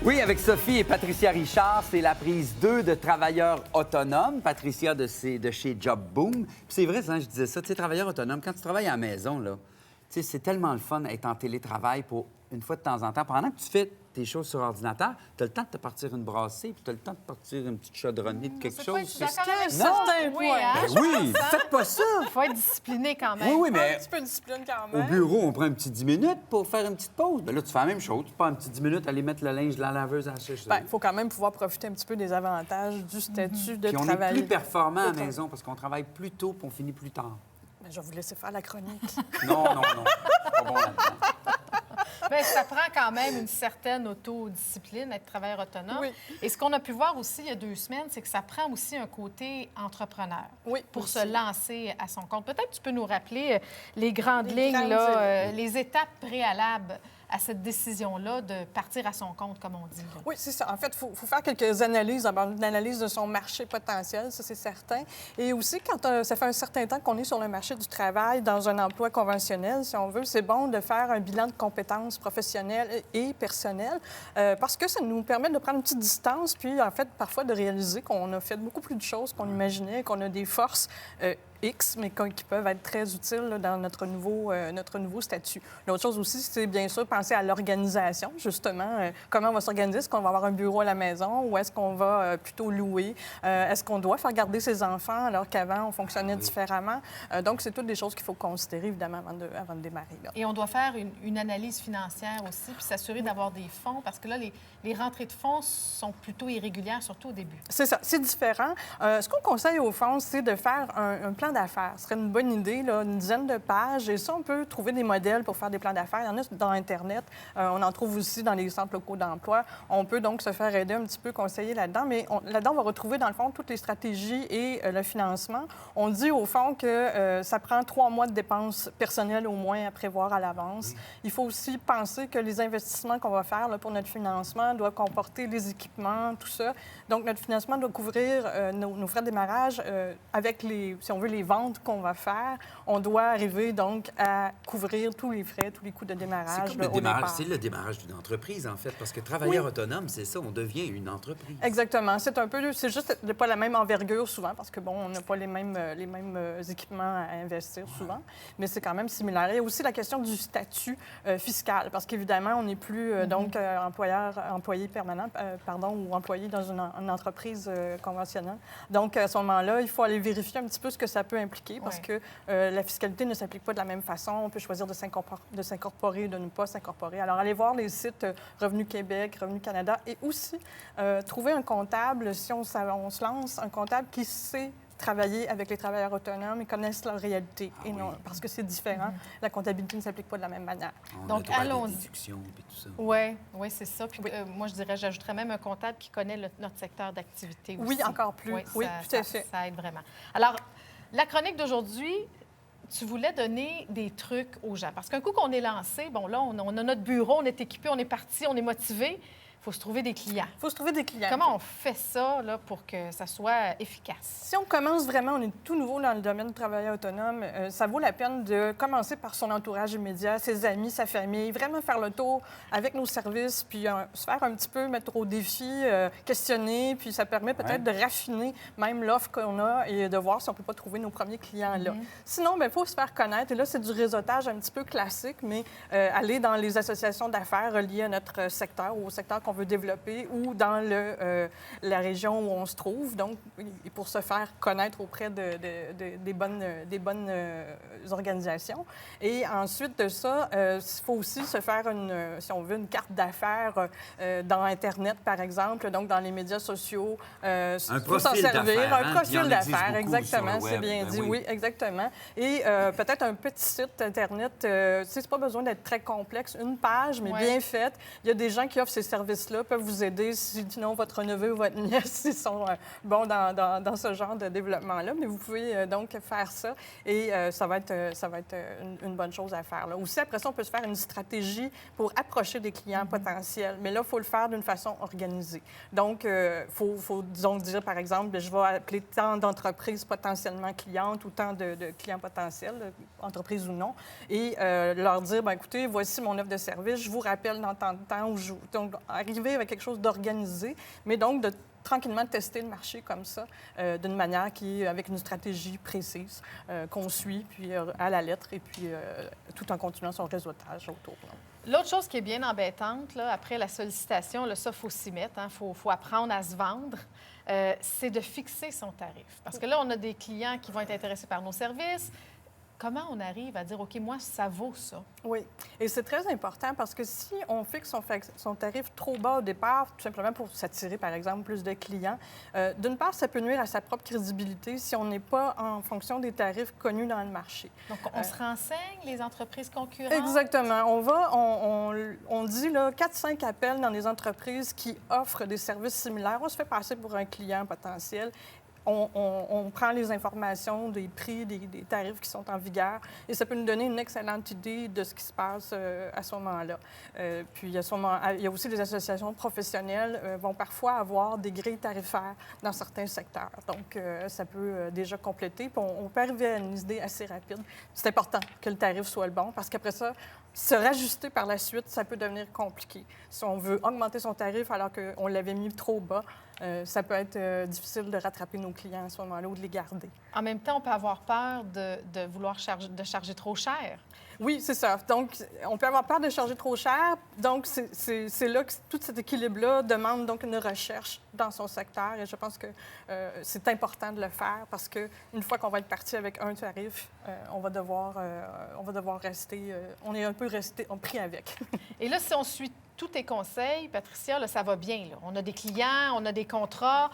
Oui, avec Sophie et Patricia Richard, c'est la prise 2 de Travailleurs autonomes. Patricia de chez Job Boom. Puis c'est vrai, ça, je disais ça, tu sais, travailleur autonome, quand tu travailles à la maison, là, tu sais, c'est tellement le fun d'être en télétravail pour une fois de temps en temps. Pendant que tu fais tes choses sur ordinateur, tu as le temps de te partir une brassée, puis tu as le temps de partir une petite chaudronnée de quelque chose. C'est d'accord avec Non. certain Oui, point. hein? Ben oui, faites pas ça! Il faut être discipliné quand même. Oui, oui, Un mais petit peu de discipline quand au même. bureau, on prend un petit 10 minutes pour faire une petite pause. Ben là, tu fais la même chose. Tu prends un petit 10 minutes, aller mettre le linge de la laveuse à la sèche. Il faut quand même pouvoir profiter un petit peu des avantages du statut de Puis on est travail. plus performant à la maison parce qu'on travaille plus tôt puis on finit plus tard. Mais je vais vous laisser faire la chronique. Non, non, non. Pas bon là-dedans. Bien, ça prend quand même une certaine autodiscipline, être travailleur autonome. Oui. Et ce qu'on a pu voir aussi il y a 2 semaines, c'est que ça prend aussi un côté entrepreneur Oui, pour aussi. se lancer à son compte. Peut-être que tu peux nous rappeler les grandes Les lignes, grandes là, les étapes préalables à cette décision-là de partir à son compte, comme on dit. là. Oui, c'est ça. En fait, il faut faire quelques analyses, d'abord une analyse de son marché potentiel, ça c'est certain. Et aussi, quand ça fait un certain temps qu'on est sur le marché du travail, dans un emploi conventionnel, si on veut, c'est bon de faire un bilan de compétences professionnelles et personnelles parce que ça nous permet de prendre une petite distance, puis en fait, parfois de réaliser qu'on a fait beaucoup plus de choses qu'on imaginait, qu'on a des forces X, mais qui peuvent être très utiles là, dans notre nouveau statut. L'autre chose aussi, c'est bien sûr penser à l'organisation, justement. Comment on va s'organiser? Est-ce qu'on va avoir un bureau à la maison ou est-ce qu'on va plutôt louer? Est-ce qu'on doit faire garder ses enfants alors qu'avant, on fonctionnait différemment? Donc, c'est toutes des choses qu'il faut considérer, évidemment, avant de démarrer. Là. Et on doit faire une analyse financière aussi, puis s'assurer d'avoir des fonds, parce que là, les rentrées de fonds sont plutôt irrégulières, surtout au début. C'est ça, c'est différent. Ce qu'on conseille au fond, c'est de faire un plan d'affaires. Ce serait une bonne idée, là, une dizaine de pages. Et ça, on peut trouver des modèles pour faire des plans d'affaires. Il y en a dans Internet. On en trouve aussi dans les centres locaux d'emploi. On peut donc se faire aider un petit peu, conseiller là-dedans. Mais là-dedans, on va retrouver, dans le fond, toutes les stratégies et le financement. On dit, au fond, que ça prend 3 mois de dépenses personnelles au moins à prévoir à l'avance. Il faut aussi penser que les investissements qu'on va faire là, pour notre financement doivent comporter les équipements, tout ça. Donc, notre financement doit couvrir nos frais de démarrage avec si on veut, les ventes qu'on va faire. On doit arriver, donc, à couvrir tous les frais, tous les coûts de démarrage. C'est comme c'est le démarrage d'une entreprise, en fait, parce que travailleur autonome, c'est ça, on devient une entreprise. Exactement. C'est juste pas la même envergure souvent, parce que, bon, on n'a pas les mêmes équipements à investir souvent, mais c'est quand même similaire. Il y a aussi la question du statut fiscal, parce qu'évidemment, on n'est plus, donc, employé permanent, ou employé dans une entreprise conventionnelle. Donc, à ce moment-là, il faut aller vérifier un petit peu ce que ça peut impliquer, parce que la fiscalité ne s'applique pas de la même façon. On peut choisir de s'incorporer, de ne pas s'incorporer. Alors, allez voir les sites Revenu Québec, Revenu Canada, et aussi trouver un comptable, si on se lance, un comptable qui sait travailler avec les travailleurs autonomes et connaissent leur réalité. Parce que c'est différent. La comptabilité ne s'applique pas de la même manière. Donc, allons-y. Oui, c'est ça. Puis, moi, je dirais, j'ajouterais même un comptable qui connaît notre secteur d'activité aussi. Oui, encore plus. Oui, tout à fait. Ça aide vraiment. Alors, la chronique d'aujourd'hui, tu voulais donner des trucs aux gens. Parce qu'un coup qu'on est lancé, bon, là, on a notre bureau, on est équipé, on est parti, on est motivé. Il faut se trouver des clients. Il faut se trouver des clients. Comment on fait ça là, pour que ça soit efficace? Si on commence vraiment, on est tout nouveau dans le domaine du travail autonome, ça vaut la peine de commencer par son entourage immédiat, ses amis, sa famille, vraiment faire le tour avec nos services, puis se faire un petit peu mettre au défi, questionner, puis ça permet peut-être de raffiner même l'offre qu'on a et de voir si on ne peut pas trouver nos premiers clients là. Sinon, il faut se faire connaître. Et là, c'est du réseautage un petit peu classique, mais aller dans les associations d'affaires reliées à notre secteur ou au secteur qu'on veut développer ou dans la région où on se trouve. Donc, pour se faire connaître auprès des bonnes organisations. Et ensuite de ça, il faut aussi se faire, si on veut, une carte d'affaires dans Internet, par exemple, donc dans les médias sociaux. Un profil d'affaires. Un profil d'affaires, exactement, c'est bien Ben dit. Oui, exactement. Et peut-être un petit site Internet. C'est pas besoin d'être très complexe. Une page, mais bien faite. Il y a des gens qui offrent ces services peuvent vous aider sinon votre neveu ou votre nièce ils sont bons dans ce genre de développement-là. Mais vous pouvez donc faire ça et ça va être une bonne chose à faire. Là. Aussi, après ça, on peut se faire une stratégie pour approcher des clients potentiels. Mais là, il faut le faire d'une façon organisée. Donc, il faut, disons, dire, par exemple, je vais appeler tant d'entreprises potentiellement clientes ou tant de clients potentiels, entreprises ou non, et leur dire, écoutez, voici mon offre de service, je vous rappelle dans tant de temps, donc arriver avec quelque chose d'organisé, mais donc de tranquillement tester le marché comme ça, d'une manière qui est avec une stratégie précise qu'on suit, puis à la lettre, et puis tout en continuant son réseautage autour. L'autre chose qui est bien embêtante, là, après la sollicitation, là, ça, il faut s'y mettre, il faut apprendre à se vendre, c'est de fixer son tarif. Parce que là, on a des clients qui vont être intéressés par nos services. Comment on arrive à dire, OK, moi, ça vaut ça? Oui, et c'est très important parce que si on fixe son tarif trop bas au départ, tout simplement pour s'attirer, par exemple, plus de clients, d'une part, ça peut nuire à sa propre crédibilité si on n'est pas en fonction des tarifs connus dans le marché. Donc, on se renseigne, les entreprises concurrentes? Exactement. On dit là 4-5 appels dans des entreprises qui offrent des services similaires. On se fait passer pour un client potentiel. On prend les informations des prix, des tarifs qui sont en vigueur et ça peut nous donner une excellente idée de ce qui se passe à ce moment-là. Puis, à ce moment, il y a aussi des associations professionnelles vont parfois avoir des grilles tarifaires dans certains secteurs. Donc, ça peut déjà compléter. Puis on peut arriver à une idée assez rapide. C'est important que le tarif soit le bon parce qu'après ça, se rajuster par la suite, ça peut devenir compliqué. Si on veut augmenter son tarif alors qu'on l'avait mis trop bas, ça peut être difficile de rattraper nos clients à ce moment-là ou de les garder. En même temps, on peut avoir peur de vouloir charger trop cher. Oui, c'est ça. Donc, on peut avoir peur de charger trop cher. Donc, c'est là que tout cet équilibre-là demande donc une recherche dans son secteur. Et je pense que c'est important de le faire parce qu'une fois qu'on va être parti avec un tarif, on va devoir rester... on est un peu pris avec. Et là, si on suit tous tes conseils, Patricia, là, ça va bien. Là. On a des clients, on a des contrats.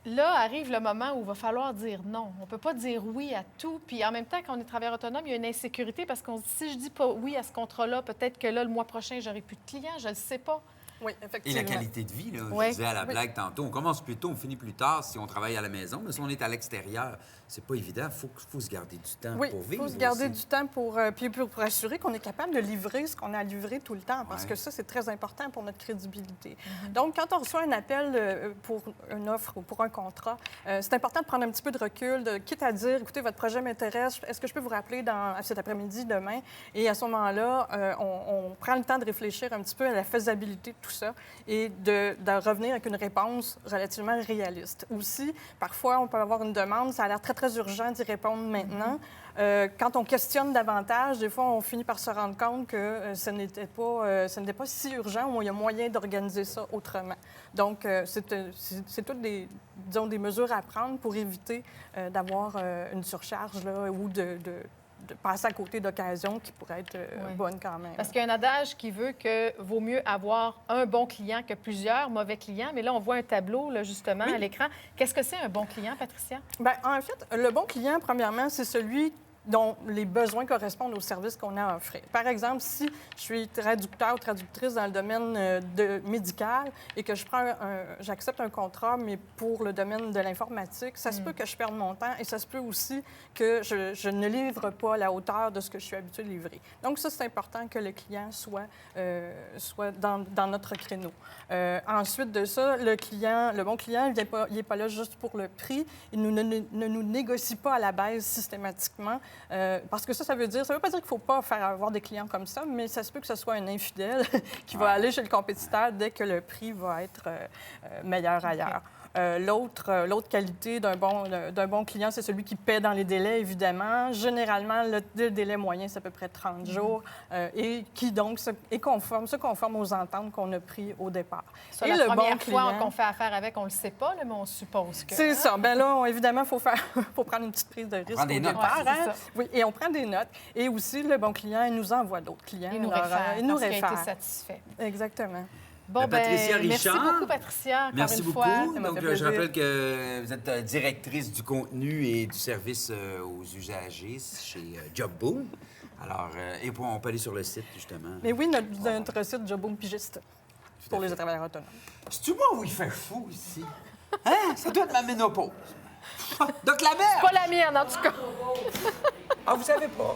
Là, arrive le moment où il va falloir dire non. On ne peut pas dire oui à tout. Puis en même temps, quand on est travailleur autonome, il y a une insécurité parce qu'on se dit, si je dis pas oui à ce contrat-là, peut-être que là, le mois prochain, j'aurai plus de clients. Je ne le sais pas. Oui, Et effectivement. la qualité de vie, là, Oui. je disais à la blague tantôt, on commence plus tôt, on finit plus tard si on travaille à la maison. Mais si on est à l'extérieur, c'est pas évident. Il faut se garder du temps Oui, pour il vivre. faut se garder aussi. du temps pour assurer qu'on est capable de livrer ce qu'on a à livrer tout le temps, parce que ça, c'est très important pour notre crédibilité. Donc, quand on reçoit un appel pour une offre ou pour un contrat, c'est important de prendre un petit peu de recul, quitte à dire, écoutez, votre projet m'intéresse, est-ce que je peux vous rappeler cet après-midi, demain? Et à ce moment-là, on prend le temps de réfléchir un petit peu à la faisabilité de tout ça et de revenir avec une réponse relativement réaliste. Aussi, parfois, on peut avoir une demande, ça a l'air très, très urgent d'y répondre maintenant. Quand on questionne davantage, des fois, on finit par se rendre compte que ce n'était pas si urgent ou il y a moyen d'organiser ça autrement. Donc, c'est toutes des mesures à prendre pour éviter d'avoir une surcharge là, ou de passer à côté d'occasions qui pourraient être bonnes quand même. Parce qu'il y a un adage qui veut que vaut mieux avoir un bon client que plusieurs mauvais clients. Mais là, on voit un tableau, là, justement, à l'écran. Qu'est-ce que c'est un bon client, Patricia? Bien, en fait, le bon client, premièrement, c'est celui dont les besoins correspondent aux services qu'on a à offrir. Par exemple, si je suis traducteur ou traductrice dans le domaine médical et que j'accepte un contrat, mais pour le domaine de l'informatique, ça se peut que je perde mon temps et ça se peut aussi que je ne livre pas à la hauteur de ce que je suis habituée de livrer. Donc ça, c'est important que le client soit dans notre créneau. Ensuite de ça, le bon client, il n'est pas là juste pour le prix. Il ne nous négocie pas à la baisse systématiquement. Parce que ça veut pas dire qu'il ne faut pas avoir des clients comme ça, mais ça se peut que ce soit un infidèle qui va aller chez le compétiteur dès que le prix va être meilleur ailleurs. L'autre qualité d'un bon client, c'est celui qui paie dans les délais, évidemment. Généralement, le délai moyen, c'est à peu près 30 jours et qui, donc, se conforme aux ententes qu'on a prises au départ. Ça, la première fois qu'on fait affaire avec, on ne le sait pas, là, mais on suppose que... C'est ça. Bien là, évidemment, il faut prendre une petite prise de risque prend des au notes. départ. Ouais, Oui, et on prend des notes. Et aussi, le bon client, il nous envoie d'autres clients. Il nous réfère, il nous parce qu'il a réfère. été satisfait. Exactement. Bon, Patricia Richard, merci beaucoup, Patricia, encore merci une beaucoup. fois. Donc, fait je plaisir. rappelle que vous êtes directrice du contenu et du service aux usagers chez JobBoom. Alors, et on peut aller sur le site, justement. Mais oui, notre site JobBoom Pigiste pour les travailleurs autonomes. C'est-tu moi où il fait fou ici? Hein? Ça doit être ma ménopause. Donc, la mère! Pas la mienne, en tout cas. Ah, vous savez pas?